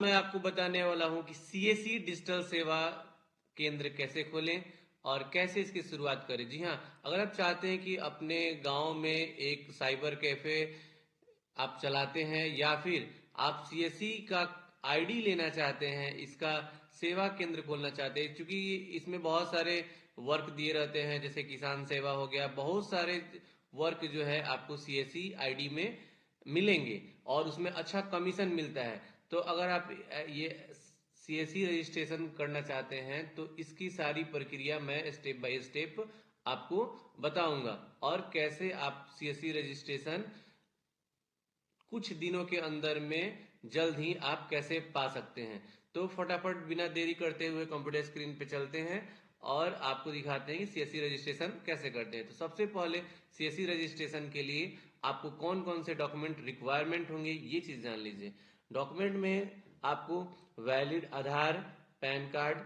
मैं आपको बताने वाला हूं कि सीएससी डिजिटल सेवा केंद्र कैसे खोलें और कैसे इसकी शुरुआत करें। जी हाँ, अगर आप चाहते हैं कि अपने गांव में एक साइबर कैफे आप चलाते हैं या फिर आप सीएससी का आईडी लेना चाहते हैं, इसका सेवा केंद्र खोलना चाहते हैं, क्योंकि इसमें बहुत सारे वर्क दिए रहते हैं, जैसे किसान सेवा हो गया, बहुत सारे वर्क जो है आपको सीएससी आईडी में मिलेंगे और उसमें अच्छा कमीशन मिलता है। तो अगर आप ये सीएससी रजिस्ट्रेशन करना चाहते हैं तो इसकी सारी प्रक्रिया मैं स्टेप बाय स्टेप आपको बताऊंगा और कैसे आप सीएससी रजिस्ट्रेशन कुछ दिनों के अंदर में जल्द ही आप कैसे पा सकते हैं। तो फटाफट बिना देरी करते हुए कंप्यूटर स्क्रीन पे चलते हैं और आपको दिखाते हैं कि सीएससी रजिस्ट्रेशन कैसे करते हैं। तो सबसे पहले सीएससी रजिस्ट्रेशन के लिए आपको कौन कौन से डॉक्यूमेंट रिक्वायरमेंट होंगे ये चीज जान लीजिए। डॉक्यूमेंट में आपको वैलिड आधार, पैन कार्ड,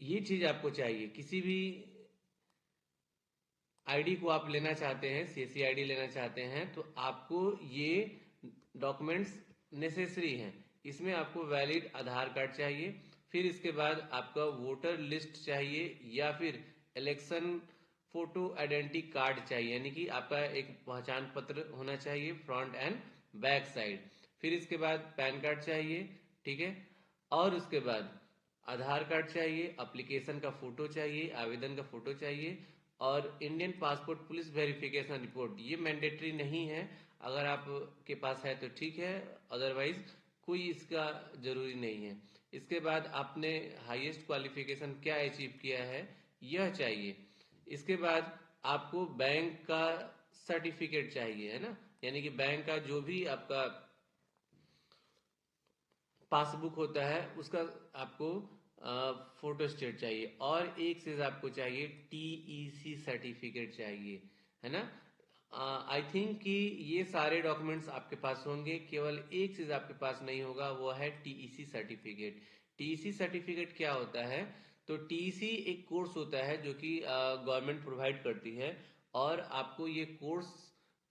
ये चीज आपको चाहिए। किसी भी आईडी को आप लेना चाहते हैं, सीएससी आईडी लेना चाहते हैं, तो आपको ये डॉक्यूमेंट्स नेसेसरी हैं। इसमें आपको वैलिड आधार कार्ड चाहिए, फिर इसके बाद आपका वोटर लिस्ट चाहिए या फिर इलेक्शन फोटो आइडेंटिटी कार्ड चाहिए, यानी कि आपका एक पहचान पत्र होना चाहिए फ्रंट एंड बैक साइड। फिर इसके बाद पैन कार्ड चाहिए, ठीक है। और उसके बाद आधार कार्ड चाहिए, एप्लीकेशन का फोटो चाहिए, आवेदन का फोटो चाहिए और Indian passport police verification report. ये मैंडेटरी नहीं है, अगर आपके पास है तो ठीक है, अदरवाइज कोई इसका जरूरी नहीं है। इसके बाद आपने हाईएस्ट क्वालिफिकेशन क्या अचीव किया है यह चाहिए। इसके बाद आपको बैंक का सर्टिफिकेट चाहिए, है ना, यानी कि बैंक का जो भी आपका पासबुक होता है उसका आपको फोटो स्टेट चाहिए और एक चीज आपको चाहिए, टीईसी सर्टिफिकेट चाहिए, है ना। आई थिंक कि ये सारे डॉक्यूमेंट्स आपके पास होंगे, केवल एक चीज आपके पास नहीं होगा, वो है टीईसी सर्टिफिकेट। टीईसी सर्टिफिकेट क्या होता है? तो टीईसी एक कोर्स होता है जो कि गवर्नमेंट प्रोवाइड करती है और आपको ये कोर्स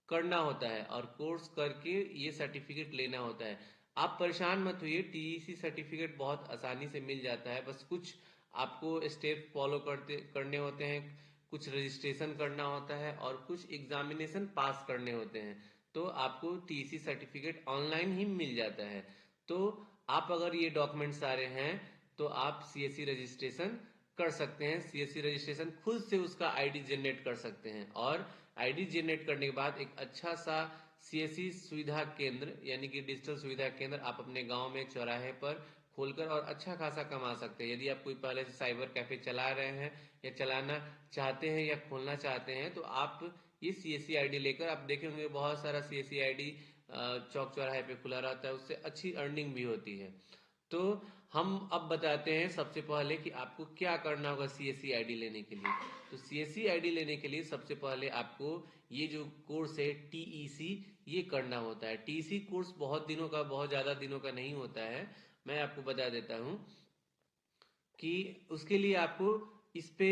करना होता है और कोर्स करके ये सर्टिफिकेट लेना होता है। आप परेशान मत होइए, टीईसी सर्टिफिकेट बहुत आसानी से मिल जाता है, बस कुछ आपको स्टेप फॉलो करने होते हैं, कुछ रजिस्ट्रेशन करना होता है और कुछ एग्जामिनेशन पास करने होते हैं। तो आपको टीईसी सर्टिफिकेट ऑनलाइन ही मिल जाता है। तो आप अगर ये डॉक्यूमेंट सारे हैं तो आप सीएससी रजिस्ट्रेशन कर सकते हैं। सीएससी रजिस्ट्रेशन खुद से उसका आईडी जनरेट कर सकते हैं और आईडी जनरेट करने के बाद एक अच्छा सा सीएससी सुविधा केंद्र यानी कि डिजिटल सुविधा केंद्र आप अपने गांव में चौराहे पर खोलकर और अच्छा खासा कमा सकते हैं। यदि आप कोई पहले से साइबर कैफे चला रहे हैं या चलाना चाहते हैं या खोलना चाहते हैं तो आप ये सीएससी आईडी लेकर, आप देखेंगे बहुत सारा सीएससी आईडी चौक चौराहे पे खुला रहता है, उससे अच्छी अर्निंग भी होती है। तो हम अब बताते हैं सबसे पहले कि आपको क्या करना होगा सीएससी आईडी लेने के लिए। तो सीएससी आईडी लेने के लिए सबसे पहले आपको ये जो कोर्स है टीईसी, ये करना होता है। टीईसी कोर्स बहुत दिनों का, बहुत ज्यादा दिनों का नहीं होता है। मैं आपको बता देता हूँ कि उसके लिए आपको इस पे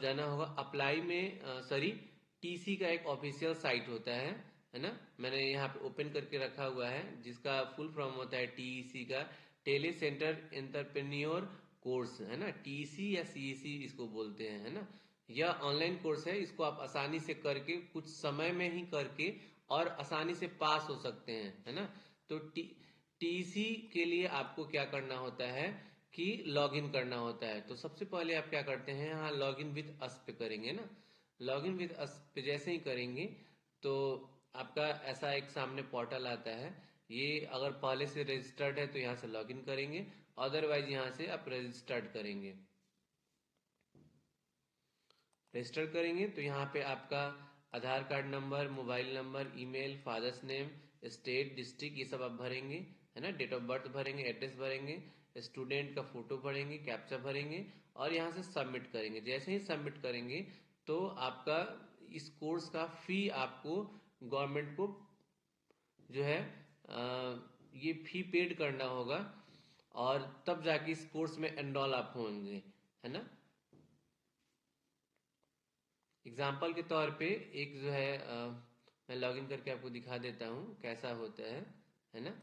जाना होगा। अप्लाई में सॉरी, टीसी का एक ऑफिशियल साइट होता है ना, मैंने यहाँ पे ओपन करके रखा हुआ है, जिसका फुल फॉर्म होता है टीईसी का, टेली सेंटर एंटरप्रेन्योर कोर्स, है ना। टीसी या सीईसी इसको बोलते हैं, है ना। यह ऑनलाइन कोर्स है, इसको आप आसानी से करके, कुछ समय में ही करके और आसानी से पास हो सकते हैं, है ना। तो टीसी के लिए आपको क्या करना होता है कि लॉगिन करना होता है। तो सबसे पहले आप क्या करते हैं, यहाँ लॉगिन विद अस पे करेंगे ना। लॉगिन विद अस पे जैसे ही करेंगे तो आपका ऐसा एक सामने पोर्टल आता है। ये अगर पहले से रजिस्टर्ड है तो यहाँ से लॉगिन करेंगे, अदरवाइज यहाँ से आप रजिस्टर्ड करेंगे। रजिस्टर करेंगे तो यहाँ पे आपका Aadhaar card number, mobile number, email, father's name, state, district, ये सब आप भरेंगे, है ना। डेट ऑफ बर्थ भरेंगे, एड्रेस भरेंगे, स्टूडेंट का फोटो भरेंगे, कैप्चा भरेंगे और यहाँ से सबमिट करेंगे। जैसे ही सबमिट करेंगे तो आपका इस कोर्स का फी आपको गवर्नमेंट को जो है ये फी पेड करना होगा और तब जाके इस कोर्स में एनरोल आप होंगे, है ना। एग्जाम्पल के तौर पे एक जो है मैं लॉगिन करके आपको दिखा देता हूँ कैसा होता है ना।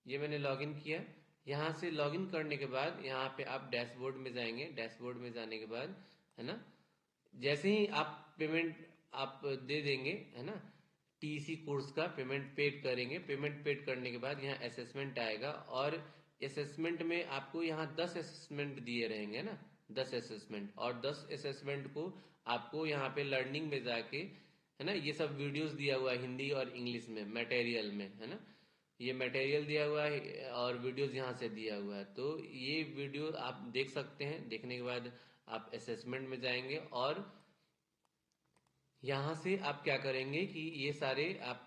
ये मैंने लॉगिन किया। यहाँ से लॉगिन करने के बाद यहाँ पे आप डैशबोर्ड में जाएंगे। डैशबोर्ड में जाने के बाद है ना, जैसे ही आप पेमेंट आप दे देंगे है ना, टीसी कोर्स का पेमेंट पेड करेंगे। पेमेंट पेड करने के बाद यहाँ असेसमेंट आएगा, और असेसमेंट में आपको यहाँ 10 असेसमेंट दिए रहेंगे ना, 10 असेसमेंट, और 10 असेसमेंट को आपको यहाँ पे लर्निंग में जाके है ना, ये सब वीडियोस दिया हुआ है हिंदी और इंग्लिश में मटेरियल में है ना, ये मटेरियल दिया हुआ है और वीडियोस यहाँ से दिया हुआ है। तो ये वीडियो आप देख सकते हैं। देखने के बाद आप असेसमेंट में जाएंगे, और यहाँ से आप क्या करेंगे कि ये सारे आप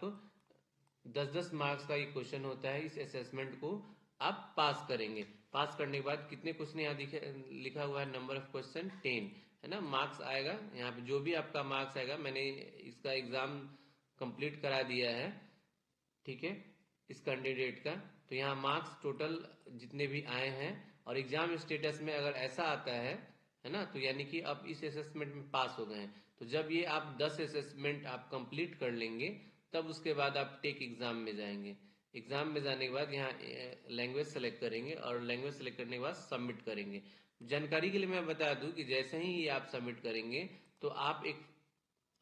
10-10 मार्क्स का ये क्वेश्चन होता है, इस असेसमेंट को आप पास करेंगे। पास करने के बाद कितने क्वेश्चन यहाँ लिखा हुआ है, नंबर ऑफ क्वेश्चन 10 है ना, मार्क्स आएगा यहाँ पे जो भी आपका मार्क्स आएगा। मैंने इसका एग्जाम कंप्लीट करा दिया है, ठीक है, इस कैंडिडेट का। तो यहाँ मार्क्स टोटल जितने भी आए हैं, और एग्जाम स्टेटस में अगर ऐसा आता है ना, तो यानी कि आप इस असेसमेंट में पास हो गए हैं। तो जब ये आप 10 असेसमेंट आप कंप्लीट कर लेंगे, तब उसके बाद आप टेक एग्जाम में जाएंगे। एग्जाम में जाने के बाद यहाँ लैंग्वेज सेलेक्ट करेंगे, और लैंग्वेज सेलेक्ट करने के बाद सबमिट करेंगे। जानकारी के लिए मैं बता दूं कि जैसे ही ये आप सबमिट करेंगे, तो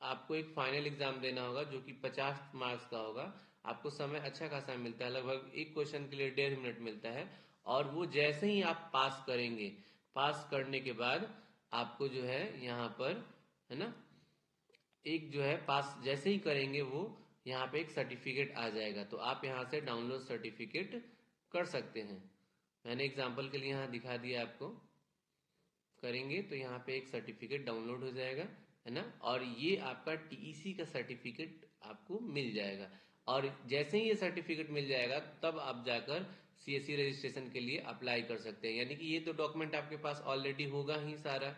आपको एक फाइनल एग्जाम देना होगा, जो कि 50 मार्क्स का होगा। आपको समय अच्छा खासा मिलता है, लगभग एक क्वेश्चन के लिए 1.5 मिनट मिलता है। और वो जैसे ही आप पास करेंगे, पास करने के बाद आपको जो है यहाँ पर है ना, एक जो है पास जैसे ही करेंगे, वो यहाँ पे एक सर्टिफिकेट आ जाएगा। तो आप यहाँ से डाउनलोड सर्टिफिकेट कर सकते हैं। मैंने एग्जाम्पल के लिए यहाँ दिखा दिया आपको। करेंगे तो यहाँ पे एक सर्टिफिकेट डाउनलोड हो जाएगा है ना, और ये आपका टीईसी का सर्टिफिकेट आपको मिल जाएगा। और जैसे ही ये सर्टिफिकेट मिल जाएगा, तब आप जाकर सीएससी रजिस्ट्रेशन के लिए अप्लाई कर सकते हैं। यानी कि ये तो डॉक्यूमेंट आपके पास ऑलरेडी होगा ही सारा,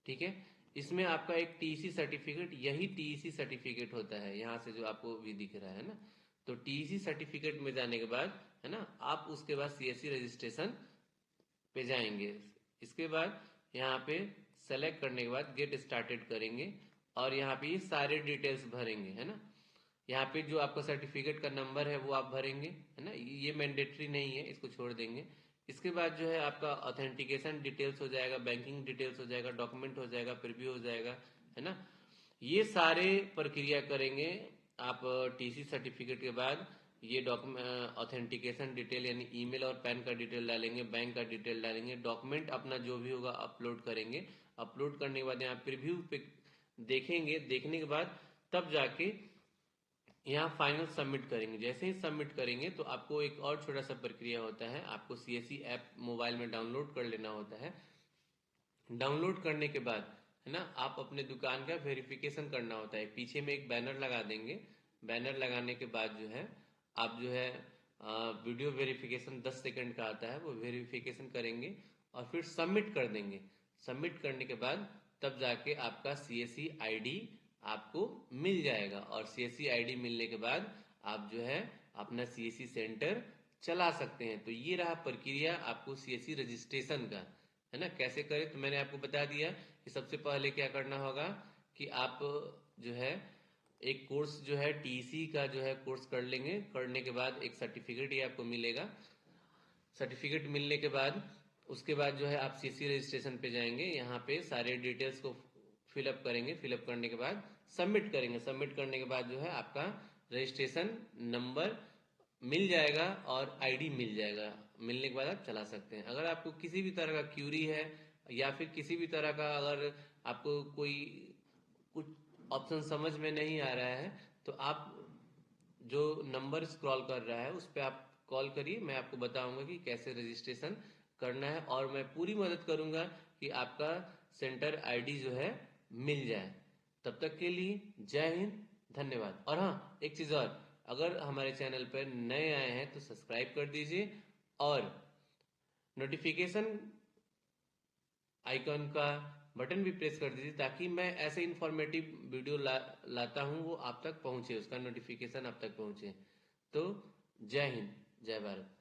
ठीक है। इसमें आपका एक टीईसी सर्टिफिकेट, यही टीईसी सर्टिफिकेट होता है, यहाँ से जो आपको भी दिख रहा है ना। तो टीईसी सर्टिफिकेट में जाने के बाद है ना, आप उसके बाद सीएससी रजिस्ट्रेशन पे जाएंगे। इसके बाद यहाँ पे सेलेक्ट करने के बाद गेट स्टार्टेड करेंगे, और यहाँ पे ये सारे डिटेल्स भरेंगे है ना। यहाँ पे जो आपका सर्टिफिकेट का नंबर है वो आप भरेंगे है ना, ये मैंडेटरी नहीं है, इसको छोड़ देंगे। इसके बाद जो है आपका ऑथेंटिकेशन डिटेल्स हो जाएगा, बैंकिंग डिटेल्स हो जाएगा, डॉक्यूमेंट हो जाएगा, प्रीव्यू हो जाएगा है ना। ये सारे प्रक्रिया करेंगे आप टीसी सर्टिफिकेट के बाद। ये डॉक्यूमेंट ऑथेंटिकेशन डिटेल यानी ईमेल और पैन का डिटेल डालेंगे, बैंक का डिटेल डालेंगे, डॉक्यूमेंट अपना जो भी होगा अपलोड करेंगे। अपलोड करने के बाद यहाँ प्रीव्यू पे देखेंगे, देखने के बाद तब जाके यहाँ फाइनल सबमिट करेंगे। जैसे ही सबमिट करेंगे, तो आपको एक और छोटा सा प्रक्रिया होता है, आपको सीएससी ऐप मोबाइल में डाउनलोड कर लेना होता है। डाउनलोड करने के बाद है ना, आप अपने दुकान का वेरिफिकेशन करना होता है। पीछे में एक बैनर लगा देंगे। बैनर लगाने के बाद जो है आप जो है वीडियो वेरिफिकेशन 10 सेकंड का आता है, वो वेरिफिकेशन करेंगे और फिर सबमिट कर देंगे। सबमिट करने के बाद तब जाके आपका सीएससी आईडी आपको मिल जाएगा, और सीएससी आईडी मिलने के बाद आप जो है अपना सीएससी सेंटर चला सकते हैं। तो ये रहा प्रक्रिया आपको सीएससी रजिस्ट्रेशन का है ना, कैसे करें। तो मैंने आपको बता दिया कि सबसे पहले क्या करना होगा कि आप जो है एक कोर्स जो है टीसी का जो है कोर्स कर लेंगे। करने के बाद एक सर्टिफिकेट ही आपको मिलेगा। सर्टिफिकेट मिलने के बाद उसके बाद जो है आप सीएससी रजिस्ट्रेशन पे जाएंगे। यहाँ पे सारे डिटेल्स को फिलअप करेंगे। फिलअप करने के बाद सबमिट करेंगे। सबमिट करने के बाद जो है आपका रजिस्ट्रेशन नंबर मिल जाएगा और आईडी मिल जाएगा। मिलने के बाद आप चला सकते हैं। अगर आपको किसी भी तरह का क्यूरी है, या फिर किसी भी तरह का अगर आपको कोई कुछ ऑप्शन समझ में नहीं आ रहा है, तो आप जो नंबर स्क्रॉल कर रहा है उस पर आप कॉल करिए। मैं आपको बताऊंगा कि कैसे रजिस्ट्रेशन करना है, और मैं पूरी मदद करूंगा कि आपका सेंटर आईडी जो है मिल जाए। तब तक के लिए जय हिंद, धन्यवाद। और हाँ, एक चीज और, अगर हमारे चैनल पर नए आए हैं तो सब्सक्राइब कर दीजिए, और नोटिफिकेशन आइकॉन का बटन भी प्रेस कर दीजिए, ताकि मैं ऐसे इंफॉर्मेटिव वीडियो लाता हूं वो आप तक पहुंचे, उसका नोटिफिकेशन आप तक पहुंचे। तो जय हिंद, जय भारत।